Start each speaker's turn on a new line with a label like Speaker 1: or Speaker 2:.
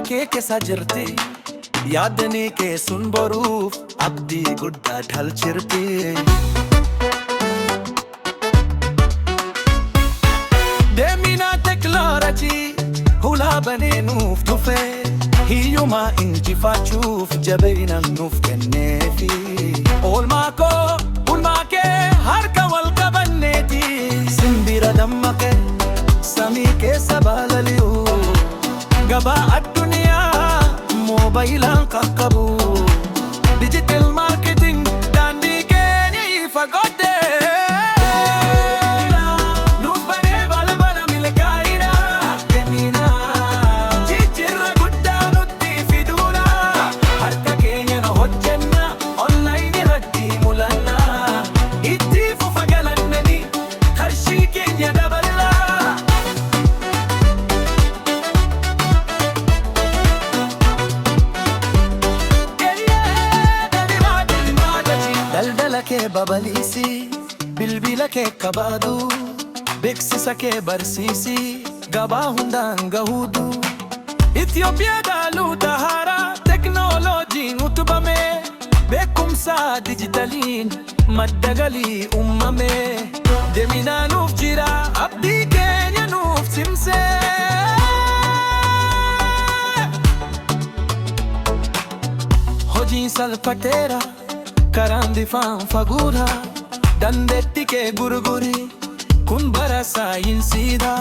Speaker 1: kee keessa jirti yaadni kee sun boruuf abdii guddaa dhalchirti. Deemina teknoolojii hulaa baneenuuf dhufe hiyyuma injifachuuf jabeeyna nuuf kenneefi. Oolmaa koo ulmaa kee harka wal qabanneeti simbira dammaqe samii keessa balali'u. Gabaa addunyaa moobayilaan qaqqabu digital marketing daandii keenya ifa godhe. Nuuf banee balbala milkaa'ina kennina jijjiirra guddaa nutti fiduudha. Harka keenya na hojjenna online irratti mulanna itti fufa galannani qarshii keenya dabala. Daldala kee babal'isi bilbila kee qabaadhu beeksisa kee barsiisi gabaa hundaan gahuudhu. Itoophiyaa dhaloota haaraa teknooloojiin utubame beekumsa dijitaliin madda galii uumame. Deeminaa nuuf jira abdii keenya nuuf cimse. Hojiin salphateera karaan bifaan faguudha dandeetti kee gurguri kun bara saayinsiidha.